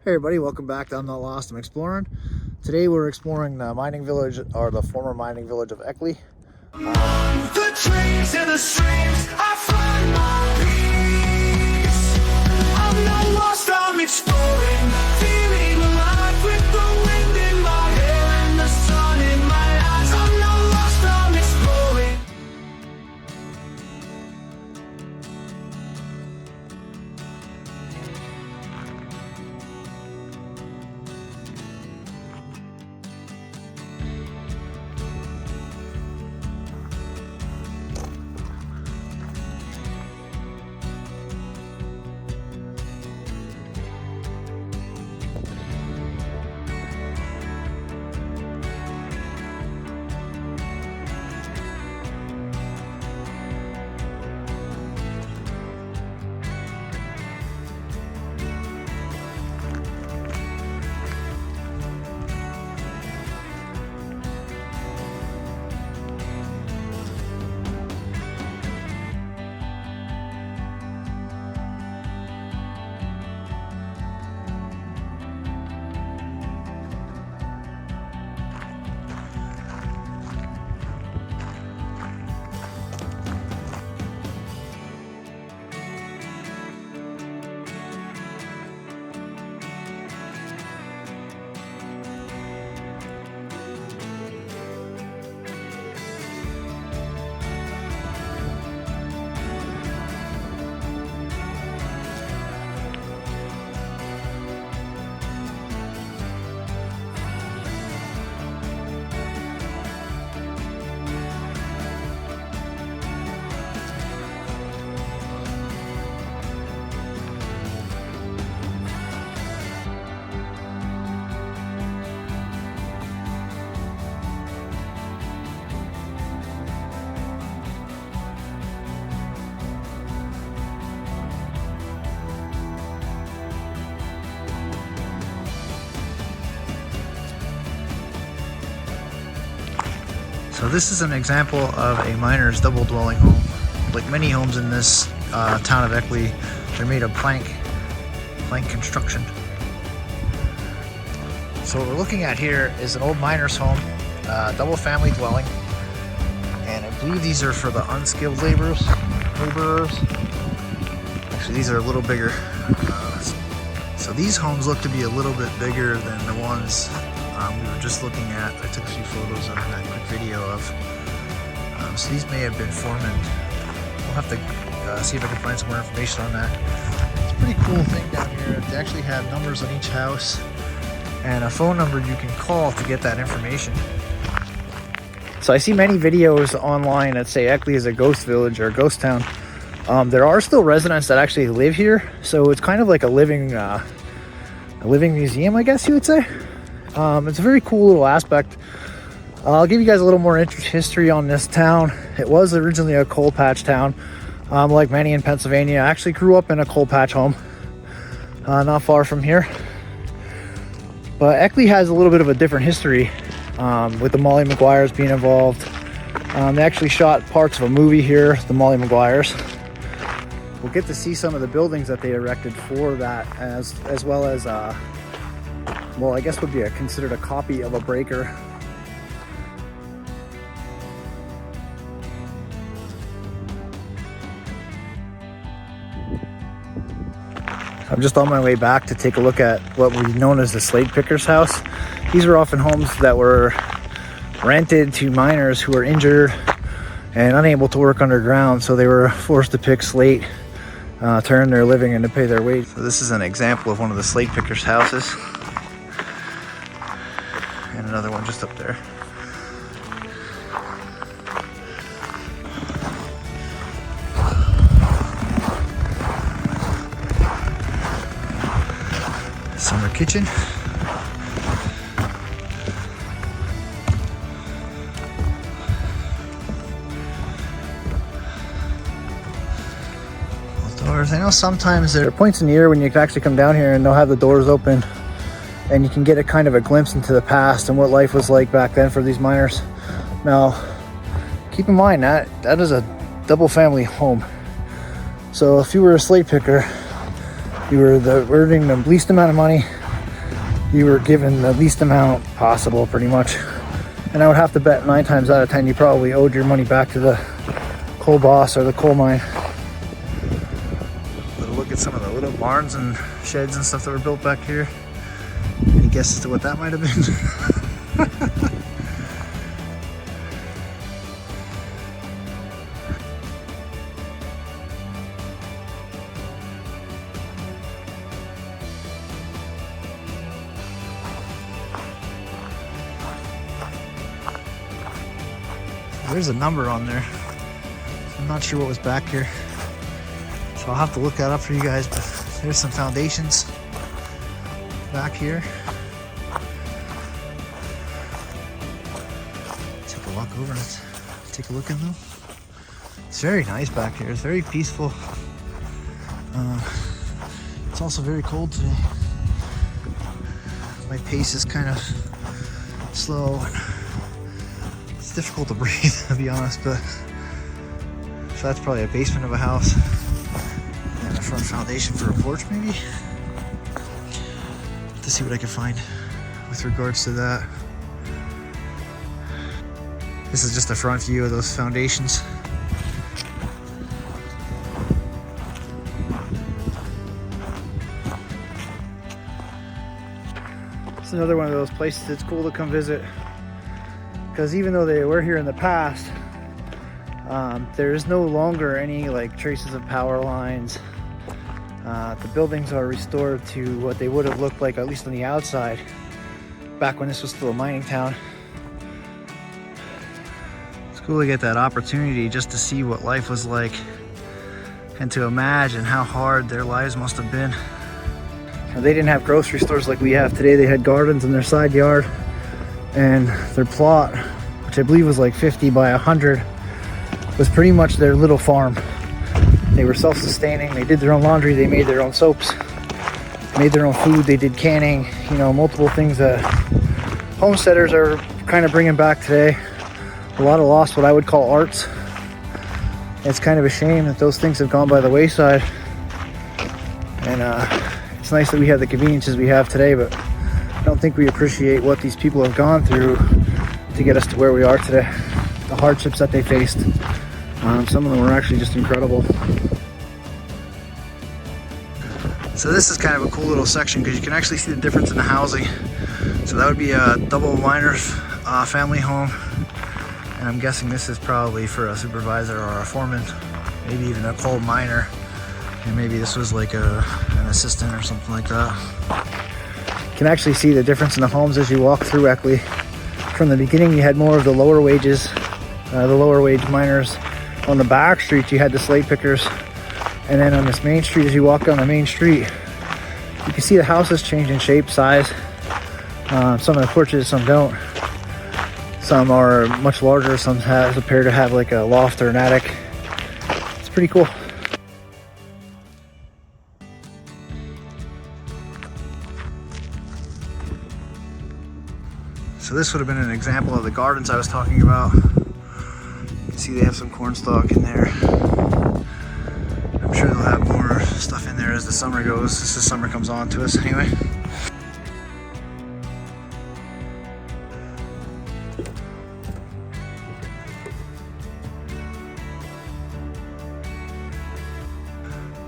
Hey everybody, welcome back to I'm Not Lost, I'm Exploring. Today we're exploring the mining village, or the former mining village of Eckley. The dreams and the streams, I find my peace. I'm not lost, I'm exploring, feeling alive with the wind in my hair and the sun in my eyes. I'm not lost, I'm exploring. So this is an example of a miner's double dwelling home. Like many homes in this town of Eckley, they're made of plank construction. So what we're looking at here is an old miner's home, double family dwelling, and I believe these are for the unskilled laborers. Actually, these are a little bigger. So these homes look to be a little bit bigger than the ones we were just looking at. I took a few photos of that quick video of. So these may have been foreman. We'll have to see if I can find some more information on that. It's a pretty cool thing down here. They actually have numbers on each house and a phone number you can call to get that information. So I see many videos online that say Eckley is a ghost village or a ghost town. There are still residents that actually live here, so it's kind of like a living museum, I guess you would say. It's a very cool little aspect. I'll give you guys a little more history on this town. It was originally a coal patch town, like many in Pennsylvania. I actually grew up in a coal patch home, not far from here. But Eckley has a little bit of a different history, with the Molly Maguires being involved. They actually shot parts of a movie here, the Molly Maguires. We'll get to see some of the buildings that they erected for that, as well as well, I guess would be considered a copy of a breaker. I'm just on my way back to take a look at what we've known as the Slate Picker's house. These are often homes that were rented to miners who were injured and unable to work underground, so they were forced to pick slate to earn their living and to pay their wage. So this is an example of one of the Slate Picker's houses. And another one just up there. Summer kitchen. Doors. I know sometimes there are points in the year when you can actually come down here and they'll have the doors open and you can get a kind of a glimpse into the past and what life was like back then for these miners. Now, keep in mind that is a double family home. So if you were a slate picker, you were earning the least amount of money you were given the least amount possible, pretty much. And I would have to bet 9 times out of 10 you probably owed your money back to the coal boss or the coal mine. Little look at some of the little barns and sheds and stuff that were built back here. Any guesses to what that might have been? There's a number on there. I'm not sure what was back here, so I'll have to look that up for you guys, but there's some foundations back here. Take a walk over and take a look in them. It's very nice back here. It's very peaceful. It's also very cold today. My pace is kind of slow. It's difficult to breathe, to be honest, but so that's probably a basement of a house and a front foundation for a porch, maybe. To see what I can find with regards to that. This is just a front view of those foundations. It's another one of those places it's cool to come visit, because even though they were here in the past, there is no longer any like traces of power lines. The buildings are restored to what they would have looked like, at least on the outside, back when this was still a mining town. It's cool to get that opportunity just to see what life was like and to imagine how hard their lives must have been. They didn't have grocery stores like we have today. They had gardens in their side yard, and their plot, which I believe was like 50 by 100, was pretty much their little farm. They were self-sustaining. They did their own laundry. They made their own soaps, made their own food. They did canning, you know, multiple things that homesteaders are kind of bringing back today. A lot of lost what I would call arts. It's kind of a shame that those things have gone by the wayside. And it's nice that we have the conveniences we have today, but I don't think we appreciate what these people have gone through to get us to where we are today. The hardships that they faced. Some of them were actually just incredible. So this is kind of a cool little section because you can actually see the difference in the housing. So that would be a double miner's family home. And I'm guessing this is probably for a supervisor or a foreman, maybe even a coal miner. And maybe this was like an assistant or something like that. You can actually see the difference in the homes as you walk through Eckley. From the beginning, you had more of the lower wages, the lower wage miners. On the back street, you had the slate pickers. And then on this main street, as you walk down the main street, you can see the houses change in shape, size. Some of the porches, some don't. Some are much larger, some appear to have like a loft or an attic. It's pretty cool. So this would have been an example of the gardens I was talking about. You can see they have some corn stalk in there. I'm sure they'll have more stuff in there as the summer goes, as the summer comes on to us anyway.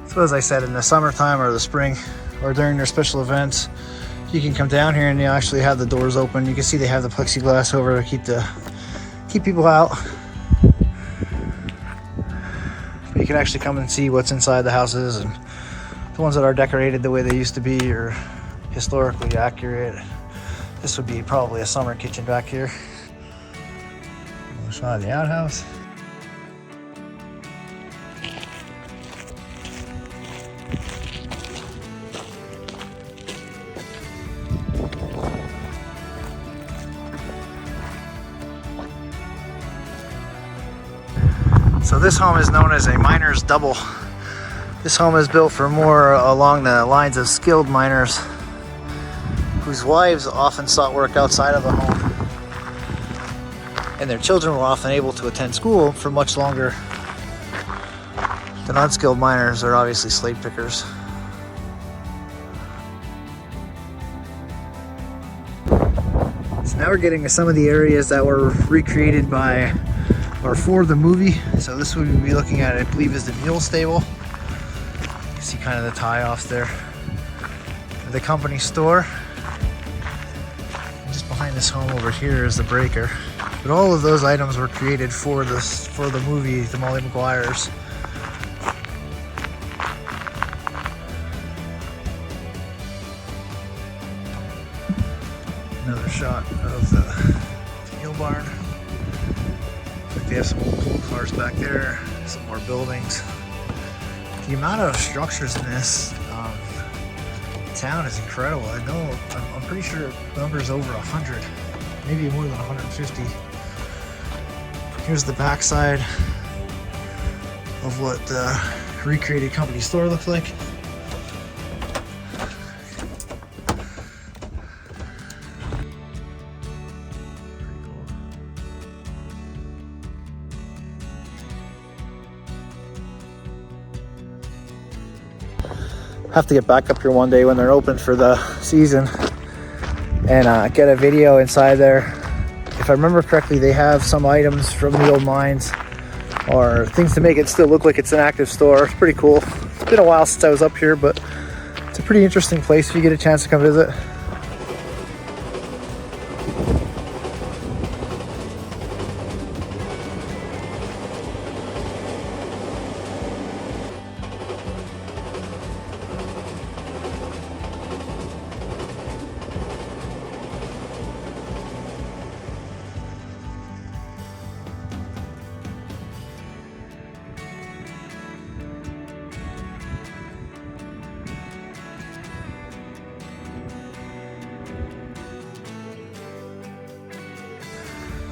So as I said, in the summertime or the spring or during their special events, you can come down here and they actually have the doors open. You can see they have the plexiglass over to keep people out. But you can actually come and see what's inside the houses, and the ones that are decorated the way they used to be or historically accurate. This would be probably a summer kitchen back here. A little shot of the outhouse. So this home is known as a miner's double. This home is built for more along the lines of skilled miners whose wives often sought work outside of the home, and their children were often able to attend school for much longer. The unskilled miners are obviously slate pickers. So now we're getting to some of the areas that were recreated by or for the movie. So this would be looking at, I believe, is the mule stable. You can see kind of the tie-offs there. The company store. And just behind this home over here is the breaker. But all of those items were created for the movie, the Molly Maguires. Another shot of the mule barn. Looks like they have some old coal cars back there, some more buildings. The amount of structures in this town is incredible. I know, I'm pretty sure the number is over 100, maybe more than 150. Here's the backside of what the recreated company store looks like. Have to get back up here one day when they're open for the season and get a video inside there. If I remember correctly, they have some items from the old mines or things to make it still look like it's an active store. It's pretty cool. It's been a while since I was up here, but it's a pretty interesting place if you get a chance to come visit.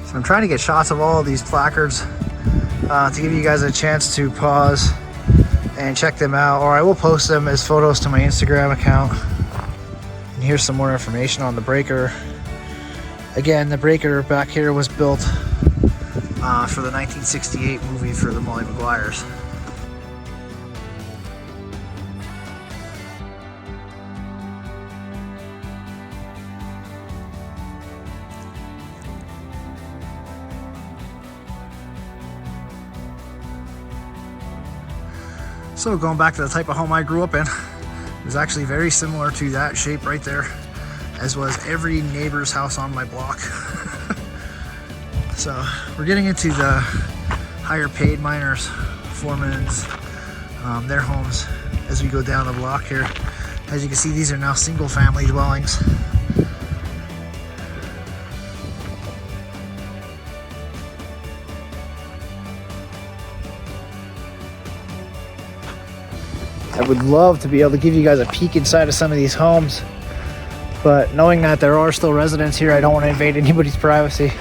So I'm trying to get shots of all of these placards to give you guys a chance to pause and check them out, or I will post them as photos to my Instagram account. And here's some more information on the breaker. Again, the breaker back here was built for the 1968 movie for the Molly Maguires. So going back to the type of home I grew up in, it was actually very similar to that shape right there, as was every neighbor's house on my block. So we're getting into the higher paid miners, foremans, their homes as we go down the block here. As you can see, these are now single family dwellings. I would love to be able to give you guys a peek inside of some of these homes, but knowing that there are still residents here, I don't want to invade anybody's privacy.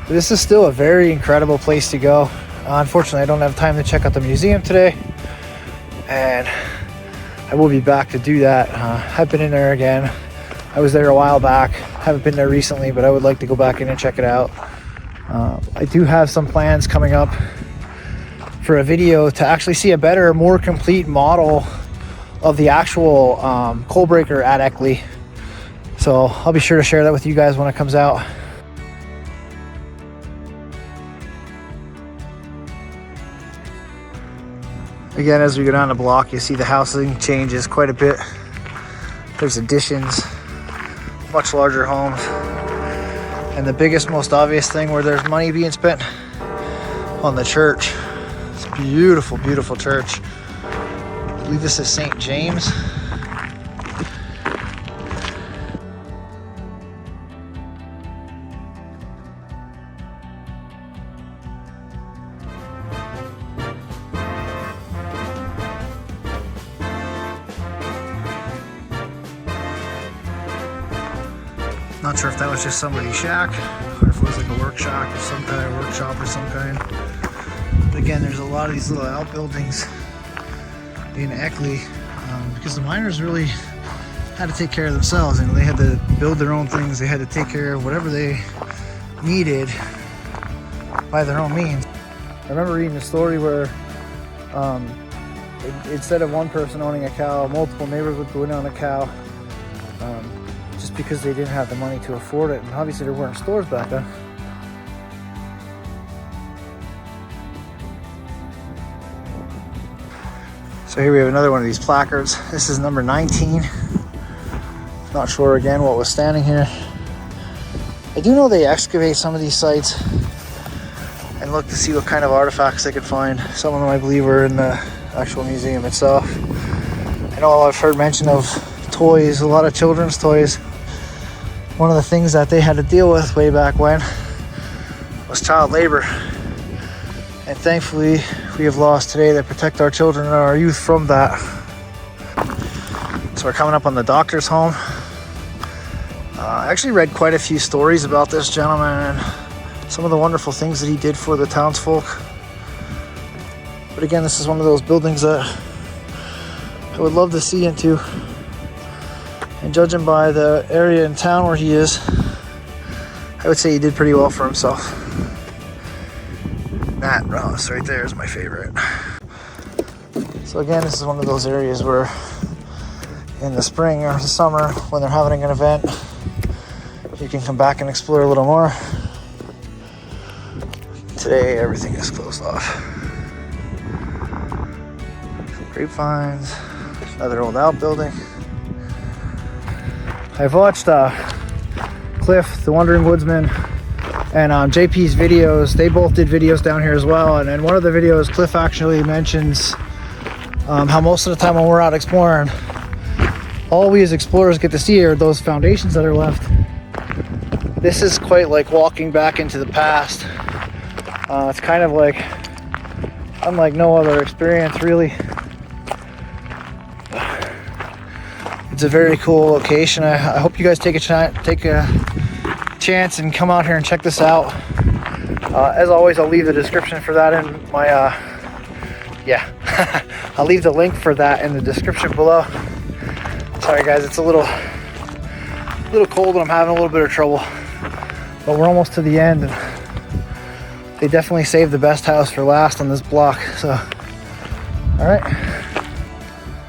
But this is still a very incredible place to go. Unfortunately, I don't have time to check out the museum today, and I will be back to do that. I've been in there again. I was there a while back. Haven't been there recently, but I would like to go back in and check it out. I do have some plans coming up for a video to actually see a better, more complete model of the actual coal breaker at Eckley. So I'll be sure to share that with you guys when it comes out. Again, as we go down the block, you see the housing changes quite a bit. There's additions, much larger homes. And the biggest, most obvious thing where there's money being spent on the church. It's a beautiful, beautiful church. I believe this is St. James. Not sure if that was just somebody's shack or if it was like a workshop or some kind. But again, there's a lot of these little outbuildings in Eckley because the miners really had to take care of themselves, and they had to build their own things. They had to take care of whatever they needed by their own means. I remember reading a story where instead of one person owning a cow, multiple neighbors would go in on a cow. just because they didn't have the money to afford it. And obviously there weren't stores back then. So here we have another one of these placards. This is number 19. Not sure again what was standing here. I do know they excavate some of these sites and look to see what kind of artifacts they could find. Some of them I believe were in the actual museum itself. I know I've heard mention of toys, a lot of children's toys. One of the things that they had to deal with way back when was child labor. And thankfully we have laws today that protect our children and our youth from that. So we're coming up on the doctor's home. I actually read quite a few stories about this gentleman and some of the wonderful things that he did for the townsfolk. But again, this is one of those buildings that I would love to see into. And judging by the area in town where he is, I would say he did pretty well for himself. That Ross right there is my favorite. So again, this is one of those areas where in the spring or the summer when they're having an event, you can come back and explore a little more. Today everything is closed off. Some grapevines, another old outbuilding. I've watched Cliff, the Wandering Woodsman, and JP's videos. They both did videos down here as well. And in one of the videos, Cliff actually mentions how most of the time when we're out exploring, all we as explorers get to see are those foundations that are left. This is quite like walking back into the past. It's kind of like unlike no other experience, really. It's a very cool location. I hope you guys take a chance and come out here and check this out. As always, I'll leave the description for that in my I'll leave the link for that in the description below. Sorry guys, it's a little cold and I'm having a little bit of trouble, but we're almost to the end and they definitely saved the best house for last on this block. So all right,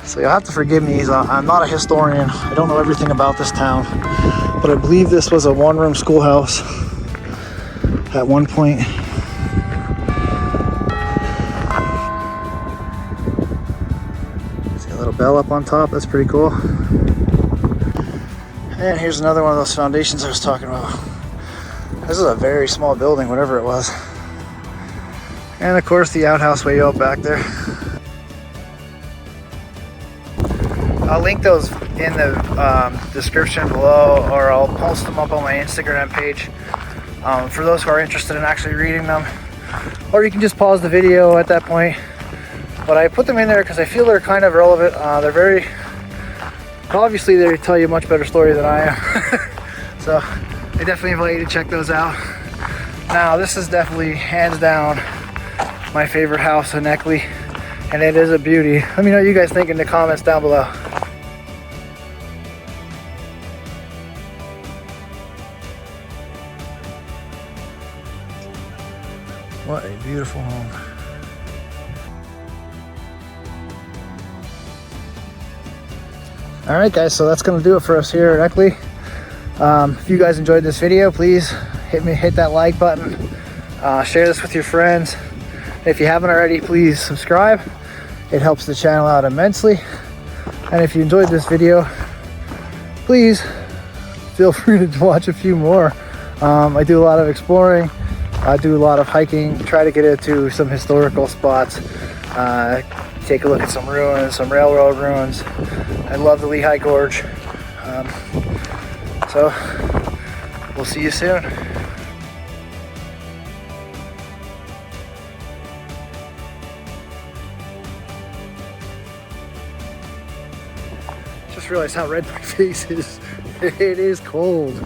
so you'll have to forgive me. I'm not a historian. I don't know everything about this town, but I believe this was a one-room schoolhouse at one point. See a little bell up on top. That's pretty cool. And here's another one of those foundations I was talking about. This is a very small building, whatever it was. And of course the outhouse way out back there. I'll link those in the description below, or I'll post them up on my Instagram page for those who are interested in actually reading them. Or you can just pause the video at that point. But I put them in there because I feel they're kind of relevant. They're very, obviously they tell you a much better story than I am. So I definitely invite you to check those out. Now this is definitely hands down my favorite house in Eckley, and it is a beauty. Let me know what you guys think in the comments down below. What a beautiful home. All right guys, so that's gonna do it for us here at Eckley. If you guys enjoyed this video, please hit that like button, share this with your friends. If you haven't already, please subscribe. It helps the channel out immensely. And if you enjoyed this video, please feel free to watch a few more. I do a lot of exploring. I do a lot of hiking, try to get into some historical spots, take a look at some ruins, some railroad ruins. I love the Lehigh Gorge. So we'll see you soon. Just realized how red my face is. It is cold.